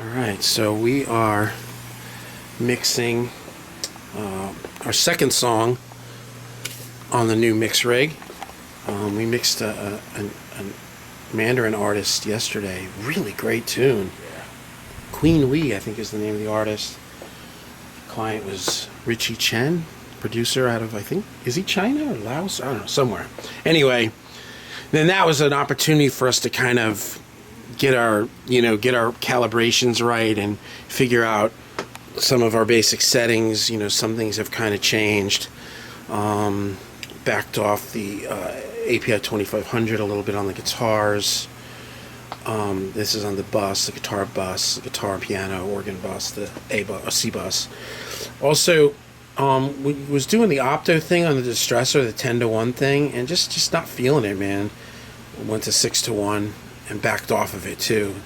Alright, so we are mixing our second song on the new mix rig. We mixed a Mandarin artist yesterday. Really great tune. Queen Wee, I think, is the name of the artist. The client was Richie Chen, producer out of, I think, is he China or Laos? I don't know, somewhere. Anyway, then that was an opportunity for us to kind of get our calibrations right and figure out some of our basic settings. Some things have kind of changed. Backed off the API 2500 a little bit on the guitars. This is on the bus, the guitar bus, the guitar and piano, organ bus, the C bus. Also, we was doing the opto thing on the distressor, the 10-to-1 thing, and just not feeling it, man. Went to 6-to-1 and backed off of it too.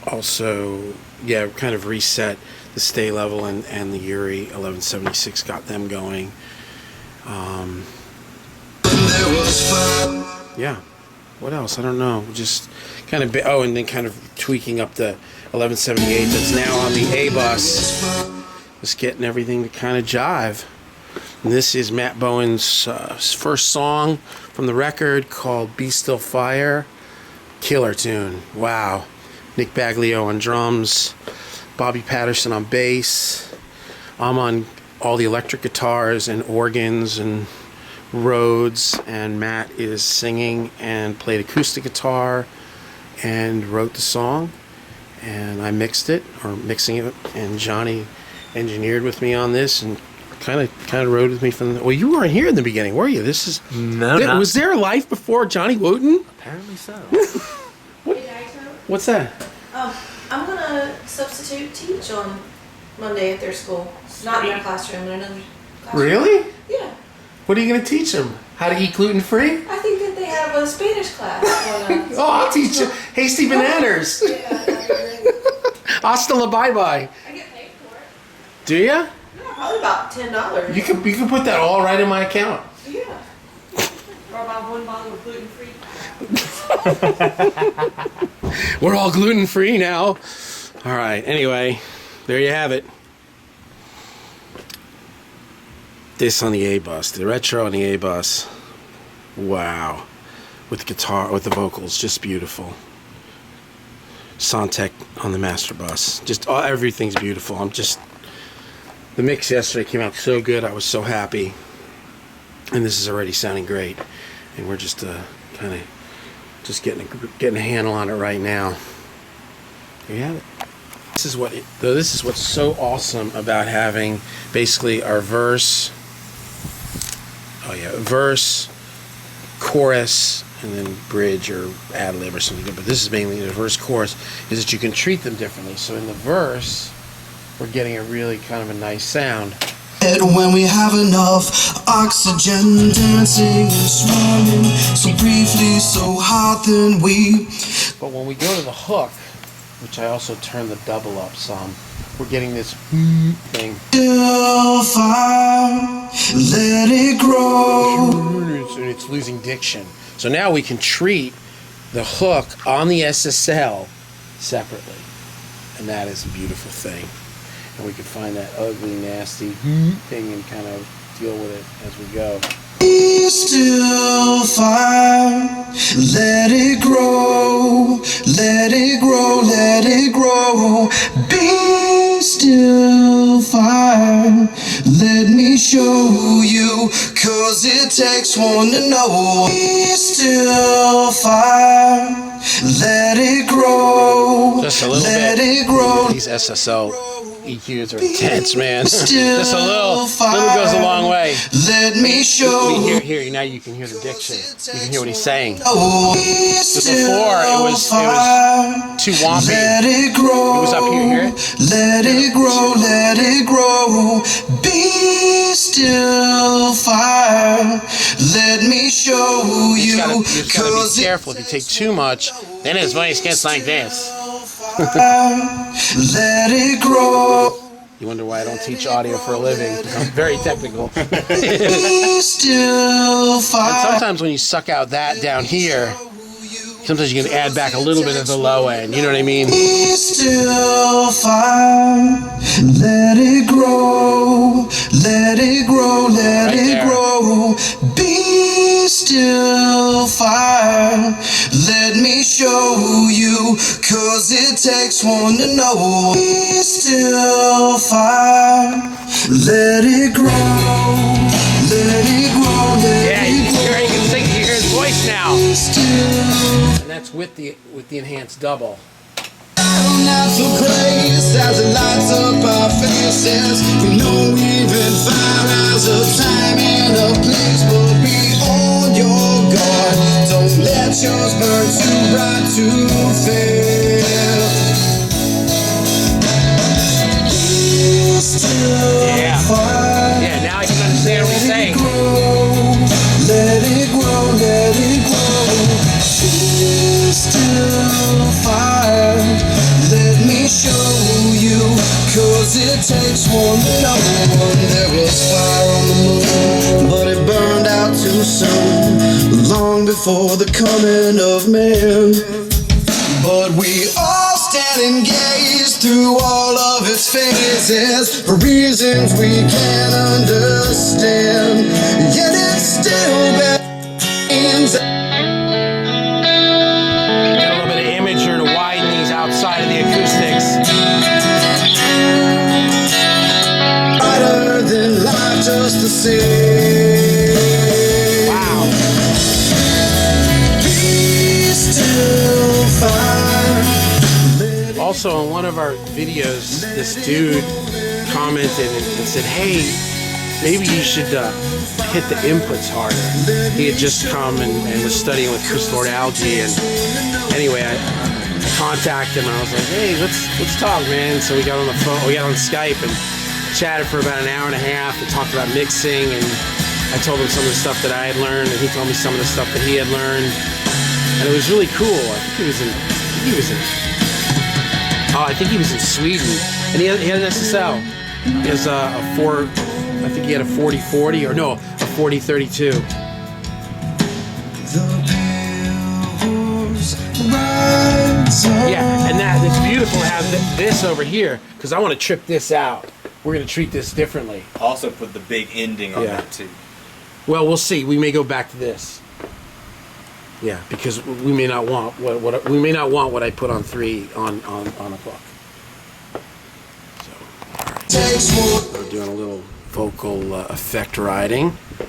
Also, yeah, kind of reset the stay level and the Yuri 1176, got them going. Yeah, what else? I don't know. Just kind of and then kind of tweaking up the 1178 that's now on the A bus. Just getting everything to kind of jive. And this is Matt Bowen's first song from the record called Be Still Fire. Killer tune. Wow. Nick Baglio on drums, Bobby Patterson on bass. I'm on all the electric guitars and organs and Rhodes, and Matt is singing and played acoustic guitar and wrote the song, and I mixing it, and Johnny engineered with me on this and kind of rode with me from the, well, you weren't here in the beginning, were you? This is was there a life before Johnny Wooten? Apparently so. What's that? I'm gonna substitute teach on Monday at their school. Not in their classroom, in another classroom. Really? Yeah. What are you gonna teach them? How to eat gluten free? I think that they have a Spanish class. Oh, I'll teach you hasty bananas. Hasta la bye-bye. I get paid for it. Do ya? Yeah, probably about $10. You can put that all right in my account. Yeah. Or about 1 bottle of gluten free. We're all gluten free now. All right. Anyway, there you have it. This on the A bus, the retro on the A bus. Wow, with the guitar, with the vocals, just beautiful. Sontech on the master bus, everything's beautiful. The mix yesterday came out so good. I was so happy, and this is already sounding great. And we're just kind of getting a handle on it right now. There you have it. This is what's so awesome about having basically our verse. Oh yeah, verse, chorus, and then bridge or ad lib or something. But this is mainly the verse chorus. Is that you can treat them differently. So in the verse, we're getting a really kind of a nice sound. When we have enough oxygen, dancing and swimming so briefly, so hot then we. But when we go to the hook, which I also turn the double up some, we're getting this thing. Still fire, let it grow. And it's losing diction. So now we can treat the hook on the SSL separately. And that is a beautiful thing. And we can find that ugly, nasty thing and kind of deal with it as we go. Be still fire, let it grow, let it grow, let it grow. Be still fire, let me show you, 'cause it takes one to know. Be still fire, let it grow, Just a little let bit. it grow. These SSL EQs are intense, man. Just a little goes a long way. Let me show you. Here, now you can hear the diction. You can hear what he's saying. Before it was too wompy. Let it grow. It was up here, hear it? Let it grow, let it grow. Be still fire. Let me show you. You just gotta be careful. If you take too much, then his voice gets like this. Let it grow. You wonder why I don't teach audio for a living. I'm very technical. Be still fire. And sometimes when you suck out that down here, sometimes you can add back a little bit at the low end. You know what I mean? Be still fire, let it grow, let it grow, let Right it there. grow. Be still fire, let me show you, 'cause it takes one to know. Be still fire, let it grow, let it grow, let Yeah, it you grow. can sing. You hear his voice now, Be still. and that's with the enhanced double. Not so grace as it lights up our faces. We know we've been 5 hours of time and a place, but be on your guard. Don't let yours burn too bright to fail. Be still Yeah. fire. Yeah, now I can understand what he's saying. Let it grow, let it grow. Be still fire. Let me show you, 'cause it takes one to know one. There was fire on the moon, but it burned out too soon, long before the coming of man. But we all stand and gaze through all of its phases, for reasons we can't understand. Yet it still beckons. Got a little bit of imager to widen these outside of the acoustics. Brighter than life, just the same. Wow. Be still fire. Also, in one of our videos, this dude commented and said, "Hey, maybe you should hit the inputs harder." He had just come and was studying with Chris Lord Algae, and anyway, I contacted him. I was like, "Hey, let's talk, man." So we got on the phone, we got on Skype, and chatted for about an hour and a half. We talked about mixing, and I told him some of the stuff that I had learned, and he told me some of the stuff that he had learned, and it was really cool. I think he was in Sweden, and he had an SSL. He has a 4040, or no, a 4032. Yeah, and it's beautiful to have this over here, because I want to trip this out. We're going to treat this differently. Also put the big ending on that too. Well, we'll see. We may go back to this. Yeah, because we may not want what I put on 3 on a book. So, all right. We're doing a little vocal effect riding. A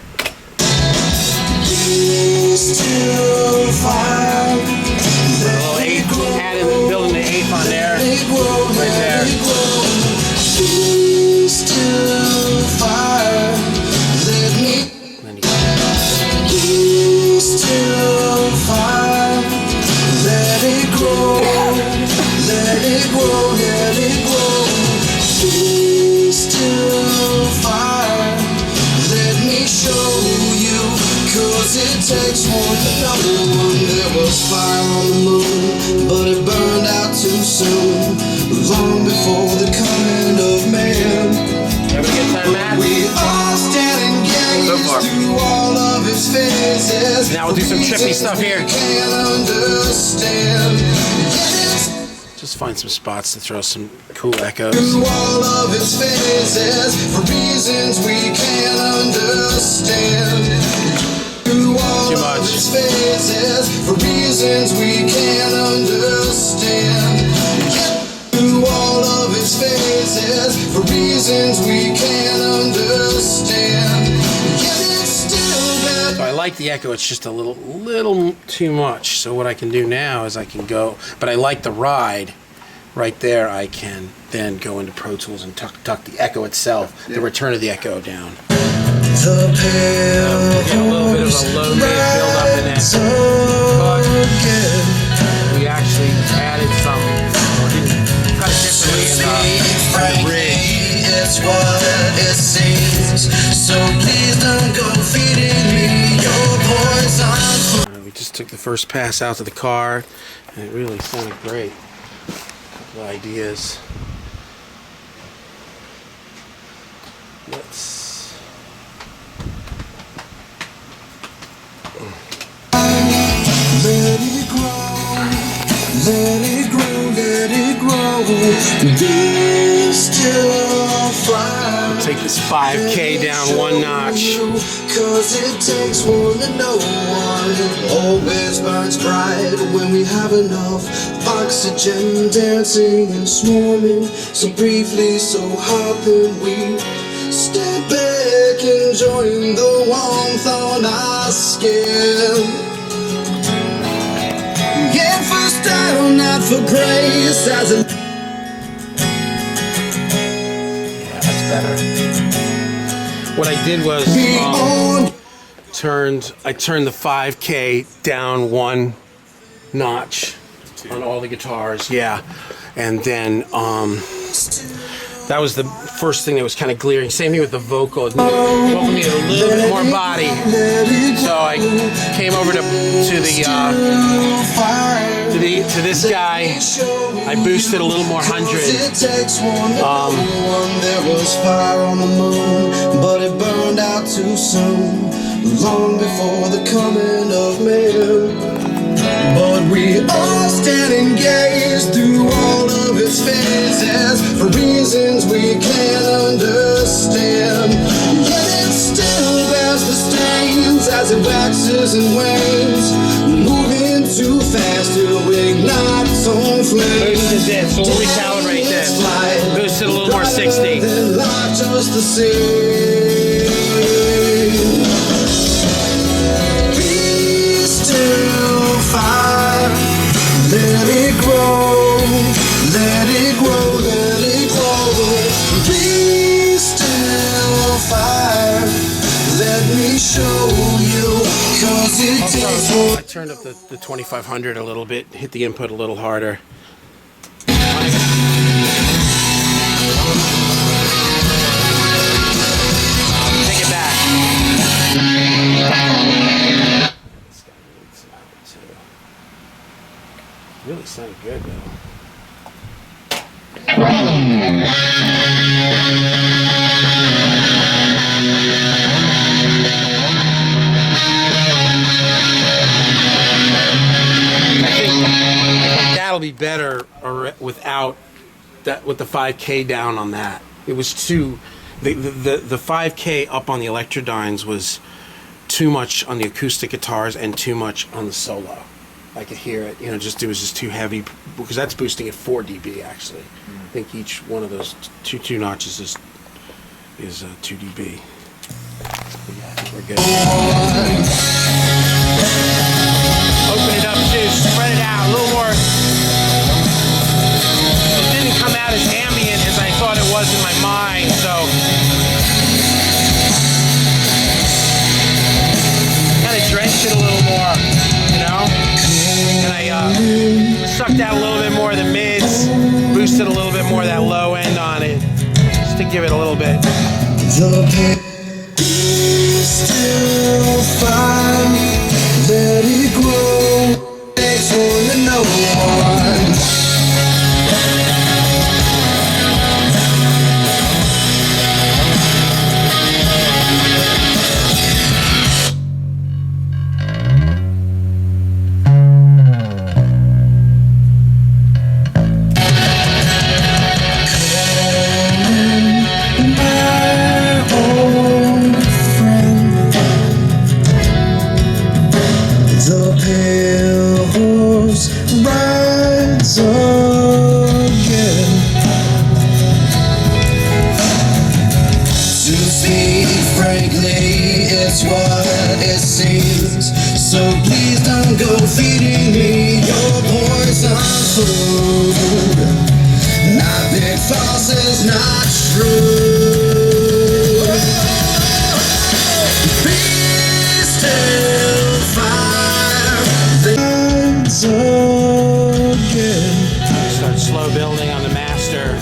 little eighth, building the eighth on there, right there. It takes one to know one. There was fire on the moon, but it burned out too soon, long before the coming of man. Having a good time, Matt? We all stand and gaze through all of its phases. Now we'll do some trippy stuff here. Can't understand. Just find some spots to throw some cool echoes. Through all of its phases, for reasons we can't understand. Through all of its phases, for reasons we can't understand. Through all of its phases, for reasons we can't understand. Yet it's still better. So I like the echo. It's just a little too much. So what I can do now is I can go, but I like the ride. Right there, I can then go into Pro Tools and tuck the echo itself, the return of the echo down. The pale Get a little bit of a low mid build up in that. But we actually added some, cut it differently in the bridge. It's what it seems. So please don't go feeding me your poison. We just took the first pass out to the car, and it really sounded great. A couple of ideas. Let's. Let it grow. Let it grow, let it grow. Be still fire. Take this 5K down one notch. Cause it takes one to know one. Always burns bright when we have enough oxygen, dancing and swarming. So briefly, so hot that we step back, enjoying the warmth on our skin. Yeah, for style, not for grace. As a That's better. What I did was I turned the 5K down one notch on all the guitars, yeah, and then that was the first thing that was kind of glaring. Same thing with the vocal. Vocal needed a little bit more body, so I came over to this guy. I boosted a little more 100. There was fire on the moon, but it burned out too soon, long before the coming of man. But we all stand and gaze through all of its phases for reasons we can't understand. Yet it still bears the stains as it waxes and wanes, moving too fast to ignite its own flames. Boosted this, so we'll recalibrate this. Boosted a little more 60. Not just the same. Be still fire. Let it grow. Let it grow. Let it grow. Be still fire. Let me show you. Cause it takes more. I turned up the 2500 a little bit, hit the input a little harder. Take it back. This guy needs some out too. Really sounded good though. That'll be better without that, with the 5K down on that. It was too the 5K up on the Electrodynes was too much on the acoustic guitars and too much on the solo. I could hear it, it was just too heavy, because that's boosting at 4 dB actually. I think each one of those two notches is 2 dB. But yeah, I think we're good. Open it up too, spread it out a little more. It didn't come out as ambient as I thought it was in my mind, so kind of drenched it a little more, and I sucked out a little bit more of the mids, boosted a little bit more of that low end on it, just to give it a little bit. Still fine, let it grow. Takes one to know one. It's what it seems. So please don't go feeding me your poison food. Not big false is not true. Be still fire. Again. Start slow building on the master.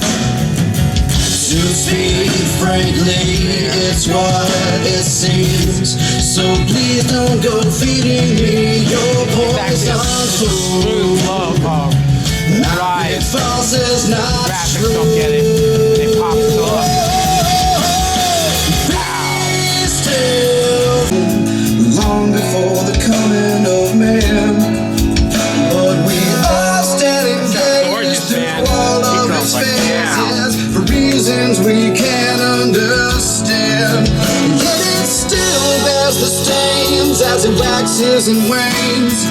To speak frankly, it's what it seems. So please don't go feeding me your poison food. Not big false is not true. Don't get it. They pop it up. Be still. Long before the coming of man, but we all stand flames as it waxes and wanes,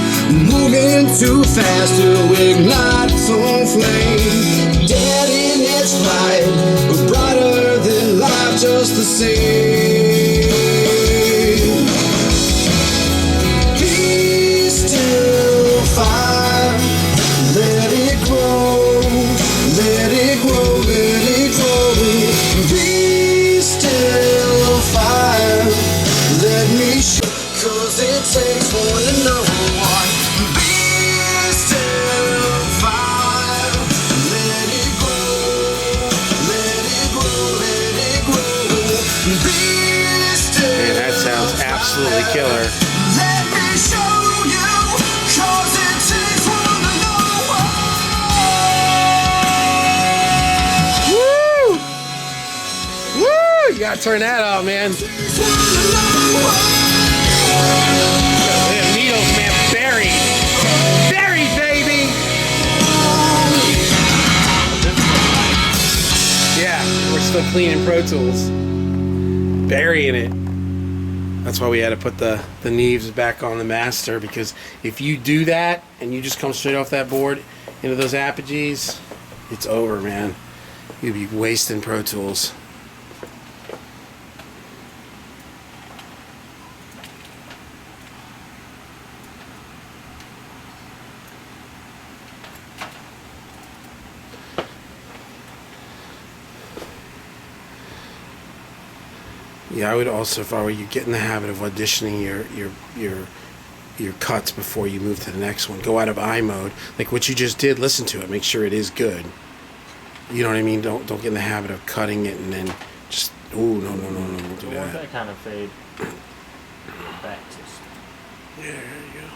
moving too fast to ignite its own flame. Dead in its flight, but brighter than life just the same. Be still, fire, let it grow, let it grow, let it grow. Be still, fire, let me show, 'cause it takes one to know one. Be still, fire, let it grow, let it grow, let it grow. Be still. Man, that sounds absolutely killer. Let me show you, 'cause it takes one to know one. Woo! Woo! You gotta turn that up, man. Takes one to know one. Yeah, needles, man, buried. Buried, baby! Yeah, we're still cleaning Pro Tools. Burying it. That's why we had to put the Neves back on the master, because if you do that and you just come straight off that board into those apogees, it's over, man. You'd be wasting Pro Tools. Yeah, I would also, if I were you, get in the habit of auditioning your cuts before you move to the next one. Go out of I mode, like what you just did. Listen to it, make sure it is good. You know what I mean? Don't get in the habit of cutting it and then just ooh no, don't do Want that. that kind of fade back to Yeah, there you go.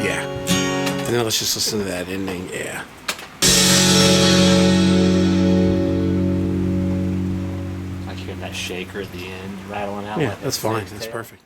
Yeah, and then let's just listen to that ending. Yeah. like you got that shaker at the end rattling out. Yeah, like that's that fine. snak's That's tail. perfect.